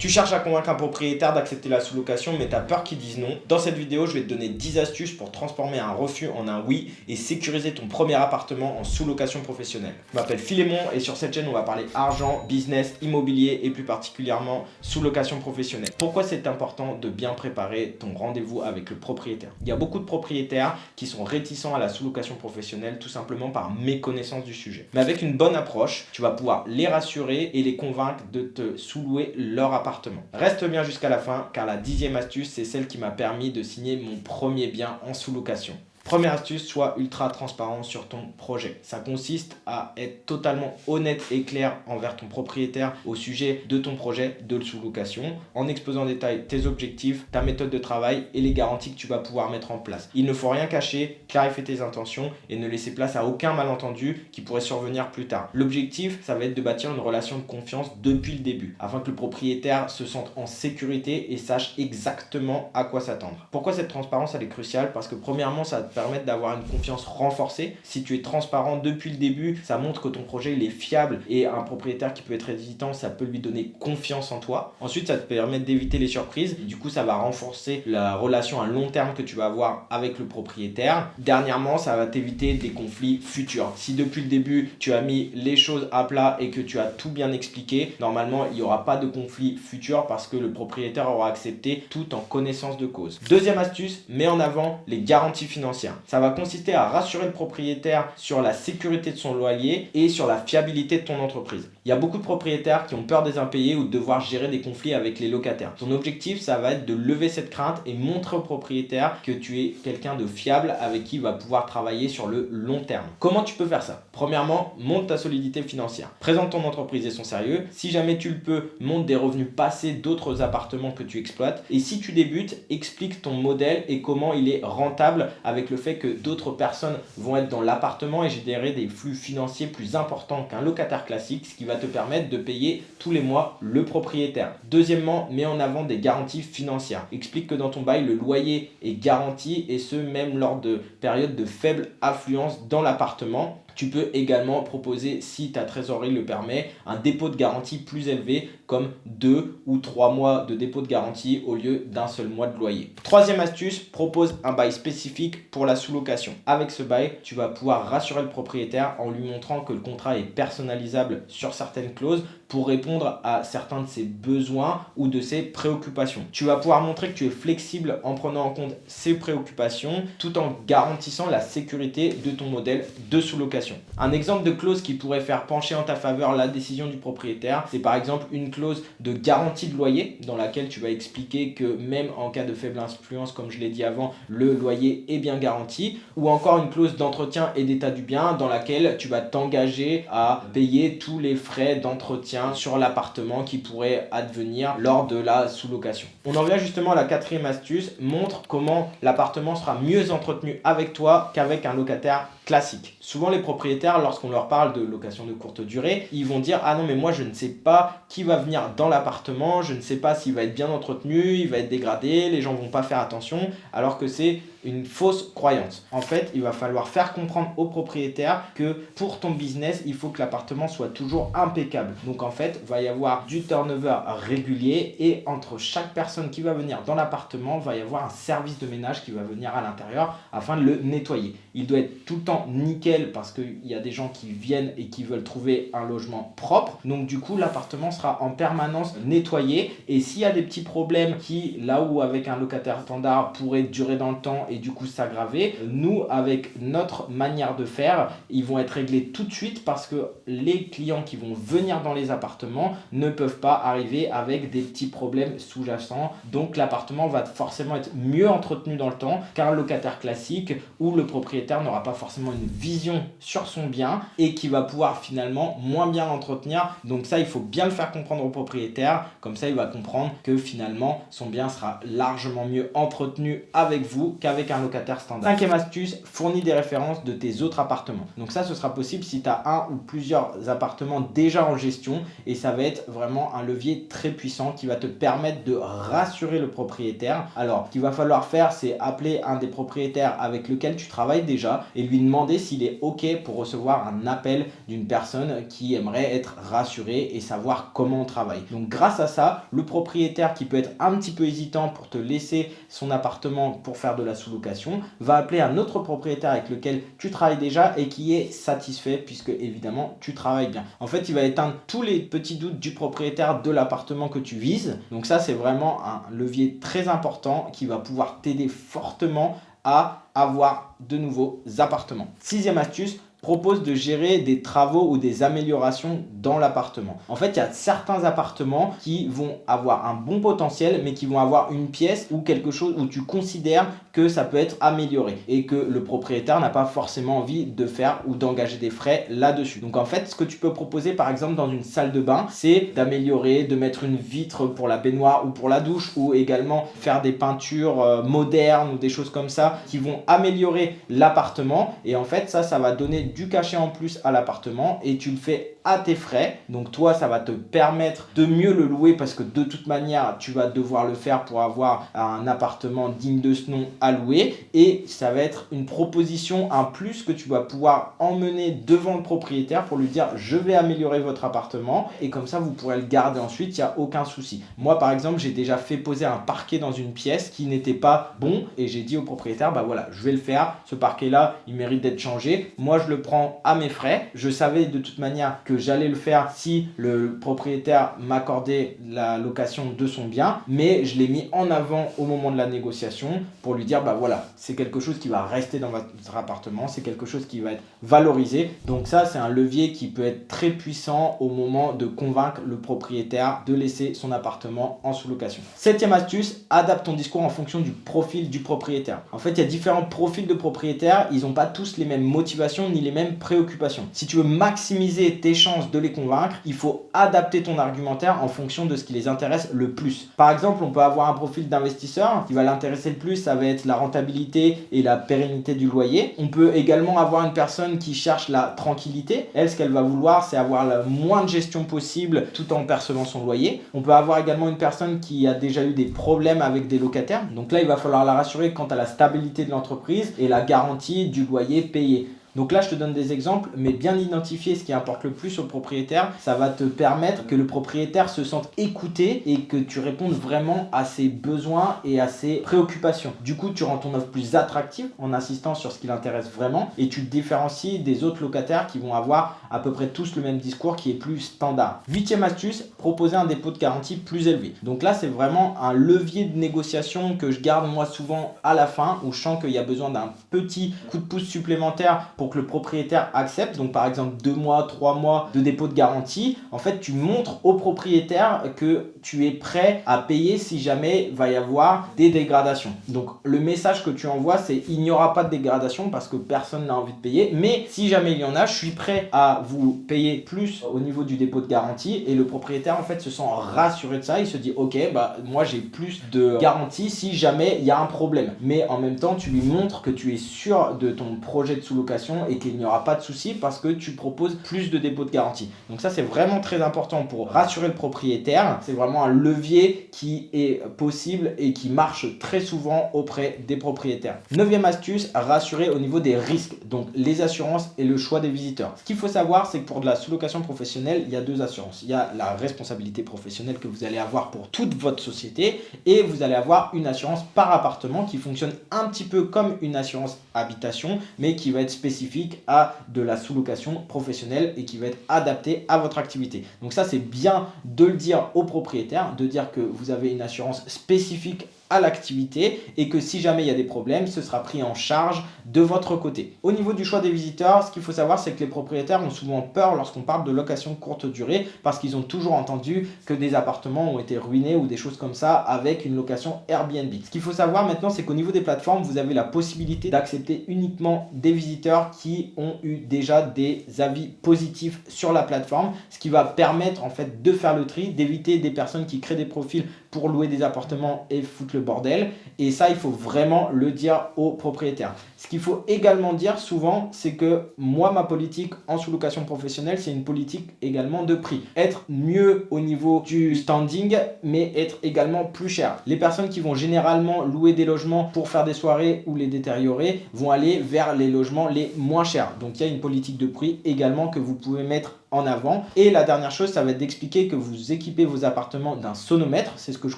Tu cherches à convaincre un propriétaire d'accepter la sous-location mais tu as peur qu'il dise non. Dans cette vidéo, je vais te donner 10 astuces pour transformer un refus en un oui et sécuriser ton premier appartement en sous-location professionnelle. Je m'appelle Philémon et sur cette chaîne, on va parler argent, business, immobilier et plus particulièrement sous-location professionnelle. Pourquoi c'est important de bien préparer ton rendez-vous avec le propriétaire? Il y a beaucoup de propriétaires qui sont réticents à la sous-location professionnelle tout simplement par méconnaissance du sujet. Mais avec une bonne approche, tu vas pouvoir les rassurer et les convaincre de te sous-louer leur appartement. Reste bien jusqu'à la fin car la 10e astuce, c'est celle qui m'a permis de signer mon premier bien en sous-location. Première astuce, sois ultra transparent sur ton projet. Ça consiste à être totalement honnête et clair envers ton propriétaire au sujet de ton projet de sous-location en exposant en détail tes objectifs, ta méthode de travail et les garanties que tu vas pouvoir mettre en place. Il ne faut rien cacher, clarifier tes intentions et ne laisser place à aucun malentendu qui pourrait survenir plus tard. L'objectif, ça va être de bâtir une relation de confiance depuis le début afin que le propriétaire se sente en sécurité et sache exactement à quoi s'attendre. Pourquoi cette transparence elle est cruciale? Parce que premièrement, ça te permettre d'avoir une confiance renforcée. Si tu es transparent depuis le début, ça montre que ton projet il est fiable et un propriétaire qui peut être hésitant, ça peut lui donner confiance en toi. Ensuite, ça te permet d'éviter les surprises. Et du coup, ça va renforcer la relation à long terme que tu vas avoir avec le propriétaire. Dernièrement, ça va t'éviter des conflits futurs. Si depuis le début, tu as mis les choses à plat et que tu as tout bien expliqué, normalement, il n'y aura pas de conflit futur parce que le propriétaire aura accepté tout en connaissance de cause. Deuxième astuce, mets en avant les garanties financières. Ça va consister à rassurer le propriétaire sur la sécurité de son loyer et sur la fiabilité de ton entreprise. Il y a beaucoup de propriétaires qui ont peur des impayés ou de devoir gérer des conflits avec les locataires. Ton objectif, ça va être de lever cette crainte et montrer au propriétaire que tu es quelqu'un de fiable avec qui il va pouvoir travailler sur le long terme. Comment tu peux faire ça? Premièrement, montre ta solidité financière. Présente ton entreprise et son sérieux. Si jamais tu le peux, montre des revenus passés d'autres appartements que tu exploites. Et si tu débutes, explique ton modèle et comment il est rentable avec le fait que d'autres personnes vont être dans l'appartement et générer des flux financiers plus importants qu'un locataire classique, ce qui va te permettre de payer tous les mois le propriétaire. Deuxièmement, mets en avant des garanties financières. Explique que dans ton bail, le loyer est garanti et ce même lors de périodes de faible affluence dans l'appartement. Tu peux également proposer, si ta trésorerie le permet, un dépôt de garantie plus élevé comme 2 ou 3 mois de dépôt de garantie au lieu d'un seul mois de loyer. Troisième astuce, propose un bail spécifique pour la sous-location. Avec ce bail, tu vas pouvoir rassurer le propriétaire en lui montrant que le contrat est personnalisable sur certaines clauses pour répondre à certains de ses besoins ou de ses préoccupations. Tu vas pouvoir montrer que tu es flexible en prenant en compte ses préoccupations tout en garantissant la sécurité de ton modèle de sous-location. Un exemple de clause qui pourrait faire pencher en ta faveur la décision du propriétaire, c'est par exemple une clause de garantie de loyer dans laquelle tu vas expliquer que même en cas de faible influence, comme je l'ai dit avant, le loyer est bien garanti, ou encore une clause d'entretien et d'état du bien dans laquelle tu vas t'engager à payer tous les frais d'entretien sur l'appartement qui pourrait advenir lors de la sous-location. On en vient justement à la quatrième astuce, montre comment l'appartement sera mieux entretenu avec toi qu'avec un locataire classique. Souvent les propriétaires, lorsqu'on leur parle de location de courte durée, ils vont dire « Ah non mais moi je ne sais pas qui va venir dans l'appartement, je ne sais pas s'il va être bien entretenu, il va être dégradé, les gens vont pas faire attention » alors que c'est une fausse croyance. En fait, il va falloir faire comprendre au propriétaire que pour ton business, il faut que l'appartement soit toujours impeccable. Donc en fait, il va y avoir du turnover régulier et entre chaque personne qui va venir dans l'appartement, il va y avoir un service de ménage qui va venir à l'intérieur afin de le nettoyer. Il doit être tout le temps nickel parce qu'il y a des gens qui viennent et qui veulent trouver un logement propre. Donc du coup, l'appartement sera en permanence nettoyé et s'il y a des petits problèmes qui, là où avec un locataire standard, pourraient durer dans le temps et du coup s'aggraver, nous avec notre manière de faire, ils vont être réglés tout de suite parce que les clients qui vont venir dans les appartements ne peuvent pas arriver avec des petits problèmes sous-jacents. Donc l'appartement va forcément être mieux entretenu dans le temps qu'un locataire classique où le propriétaire n'aura pas forcément une vision sur son bien et qui va pouvoir finalement moins bien l'entretenir. Donc ça, il faut bien le faire comprendre au propriétaire, comme ça il va comprendre que finalement son bien sera largement mieux entretenu avec vous qu'avec qu'avec un locataire standard. 5e astuce, fournis des références de tes autres appartements. Donc ça, ce sera possible si tu as un ou plusieurs appartements déjà en gestion et ça va être vraiment un levier très puissant qui va te permettre de rassurer le propriétaire. Alors, ce qu'il va falloir faire, c'est appeler un des propriétaires avec lequel tu travailles déjà et lui demander s'il est OK pour recevoir un appel d'une personne qui aimerait être rassurée et savoir comment on travaille. Donc, grâce à ça, le propriétaire qui peut être un petit peu hésitant pour te laisser son appartement pour faire de la sous-location va appeler un autre propriétaire avec lequel tu travailles déjà et qui est satisfait puisque évidemment tu travailles bien. En fait, il va éteindre tous les petits doutes du propriétaire de l'appartement que tu vises. Donc ça, c'est vraiment un levier très important qui va pouvoir t'aider fortement à avoir de nouveaux appartements. 6e astuce, propose de gérer des travaux ou des améliorations dans l'appartement. En fait, il y a certains appartements qui vont avoir un bon potentiel, mais qui vont avoir une pièce ou quelque chose où tu considères que ça peut être amélioré et que le propriétaire n'a pas forcément envie de faire ou d'engager des frais là-dessus. Donc en fait, ce que tu peux proposer par exemple dans une salle de bain, c'est d'améliorer, de mettre une vitre pour la baignoire ou pour la douche ou également faire des peintures modernes ou des choses comme ça qui vont améliorer l'appartement et en fait, ça va donner du cachet en plus à l'appartement et tu le fais à tes frais. Donc toi, ça va te permettre de mieux le louer parce que de toute manière, tu vas devoir le faire pour avoir un appartement digne de ce nom à louer et ça va être une proposition, un plus que tu vas pouvoir emmener devant le propriétaire pour lui dire je vais améliorer votre appartement et comme ça, vous pourrez le garder ensuite, il n'y a aucun souci. Moi, par exemple, j'ai déjà fait poser un parquet dans une pièce qui n'était pas bon et j'ai dit au propriétaire, bah voilà, je vais le faire, ce parquet-là, il mérite d'être changé. Moi, je le prends à mes frais. Je savais de toute manière que j'allais le faire si le propriétaire m'accordait la location de son bien, mais je l'ai mis en avant au moment de la négociation pour lui dire, bah voilà, c'est quelque chose qui va rester dans votre appartement, c'est quelque chose qui va être valorisé. Donc ça, c'est un levier qui peut être très puissant au moment de convaincre le propriétaire de laisser son appartement en sous-location. 7e astuce, adapte ton discours en fonction du profil du propriétaire. En fait, il y a différents profils de propriétaires, ils n'ont pas tous les mêmes motivations ni les mêmes préoccupations. Si tu veux maximiser tes chances de les convaincre, il faut adapter ton argumentaire en fonction de ce qui les intéresse le plus. Par exemple, on peut avoir un profil d'investisseur qui va l'intéresser le plus, ça va être la rentabilité et la pérennité du loyer. On peut également avoir une personne qui cherche la tranquillité. Elle, ce qu'elle va vouloir, c'est avoir le moins de gestion possible tout en percevant son loyer. On peut avoir également une personne qui a déjà eu des problèmes avec des locataires. Donc là, il va falloir la rassurer quant à la stabilité de l'entreprise et la garantie du loyer payé. Donc là, je te donne des exemples, mais bien identifier ce qui importe le plus au propriétaire, ça va te permettre que le propriétaire se sente écouté et que tu répondes vraiment à ses besoins et à ses préoccupations. Du coup, tu rends ton offre plus attractive en insistant sur ce qui l'intéresse vraiment et tu te différencies des autres locataires qui vont avoir à peu près tous le même discours qui est plus standard. 8e astuce, proposer un dépôt de garantie plus élevé. Donc là, c'est vraiment un levier de négociation que je garde moi souvent à la fin où je sens qu'il y a besoin d'un petit coup de pouce supplémentaire pour que le propriétaire accepte. Donc par exemple 2 mois, 3 mois de dépôt de garantie. En fait, tu montres au propriétaire que tu es prêt à payer si jamais il va y avoir des dégradations. Donc le message que tu envoies, c'est il n'y aura pas de dégradation parce que personne n'a envie de payer. Mais si jamais il y en a, je suis prêt à vous payer plus au niveau du dépôt de garantie. Et le propriétaire en fait se sent rassuré de ça. Il se dit ok, bah moi j'ai plus de garantie si jamais il y a un problème. Mais en même temps, tu lui montres que tu es sûr de ton projet de sous-location et qu'il n'y aura pas de souci parce que tu proposes plus de dépôt de garantie. Donc ça, c'est vraiment très important pour rassurer le propriétaire. C'est vraiment un levier qui est possible et qui marche très souvent auprès des propriétaires. 9e astuce, rassurer au niveau des risques, donc les assurances et le choix des visiteurs. Ce qu'il faut savoir, c'est que pour de la sous-location professionnelle, il y a 2 assurances. Il y a la responsabilité professionnelle que vous allez avoir pour toute votre société et vous allez avoir une assurance par appartement qui fonctionne un petit peu comme une assurance habitation, mais qui va être spécifique à de la sous-location professionnelle et qui va être adapté à votre activité. Donc ça, c'est bien de le dire au propriétaire, de dire que vous avez une assurance spécifique à l'activité et que si jamais il y a des problèmes, ce sera pris en charge de votre côté. Au niveau du choix des visiteurs, ce qu'il faut savoir, c'est que les propriétaires ont souvent peur lorsqu'on parle de location courte durée parce qu'ils ont toujours entendu que des appartements ont été ruinés ou des choses comme ça avec une location Airbnb. Ce qu'il faut savoir maintenant, c'est qu'au niveau des plateformes, vous avez la possibilité d'accepter uniquement des visiteurs qui ont eu déjà des avis positifs sur la plateforme, ce qui va permettre en fait de faire le tri, d'éviter des personnes qui créent des profils pour louer des appartements et foutre le le bordel. Et ça, il faut vraiment le dire aux propriétaires. Ce qu'il faut également dire souvent, c'est que moi, ma politique en sous-location professionnelle, c'est une politique également de prix. Être mieux au niveau du standing, mais être également plus cher. Les personnes qui vont généralement louer des logements pour faire des soirées ou les détériorer vont aller vers les logements les moins chers. Donc, il y a une politique de prix également que vous pouvez mettre en avant. Et la dernière chose, ça va être d'expliquer que vous équipez vos appartements d'un sonomètre, c'est ce que je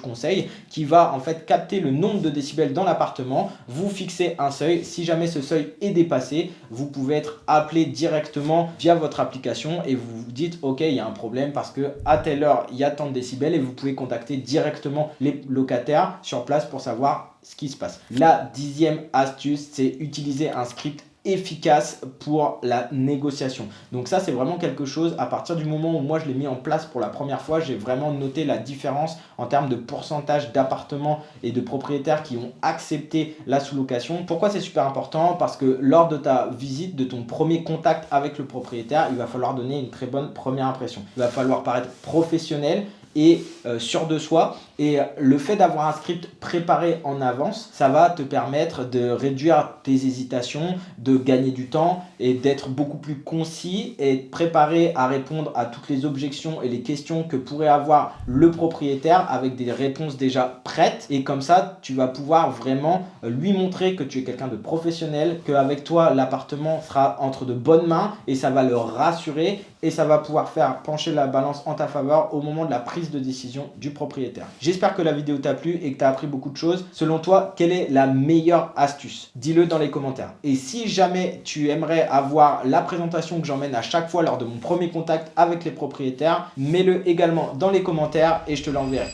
conseille, qui va en fait capter le nombre de décibels dans l'appartement. Vous fixez un seuil. Si jamais ce seuil est dépassé, vous pouvez être appelé directement via votre application et vous vous dites ok, il y a un problème parce que à telle heure il y a tant de décibels, et vous pouvez contacter directement les locataires sur place pour savoir ce qui se passe. La 10e astuce, c'est utiliser un script efficace pour la négociation. Donc ça, c'est vraiment quelque chose, à partir du moment où moi je l'ai mis en place pour la première fois, j'ai vraiment noté la différence en termes de pourcentage d'appartements et de propriétaires qui ont accepté la sous-location. Pourquoi c'est super important? Parce que lors de ta visite, de ton premier contact avec le propriétaire, il va falloir donner une très bonne première impression. Il va falloir paraître professionnel et sûr de soi. Et le fait d'avoir un script préparé en avance, ça va te permettre de réduire tes hésitations, de gagner du temps et d'être beaucoup plus concis et préparé à répondre à toutes les objections et les questions que pourrait avoir le propriétaire avec des réponses déjà prêtes. Et comme ça, tu vas pouvoir vraiment lui montrer que tu es quelqu'un de professionnel, qu'avec toi, l'appartement sera entre de bonnes mains et ça va le rassurer et ça va pouvoir faire pencher la balance en ta faveur au moment de la prise de décision du propriétaire. J'espère que la vidéo t'a plu et que tu as appris beaucoup de choses. Selon toi, quelle est la meilleure astuce? Dis-le dans les commentaires. Et si jamais tu aimerais avoir la présentation que j'emmène à chaque fois lors de mon premier contact avec les propriétaires, mets-le également dans les commentaires et je te l'enverrai.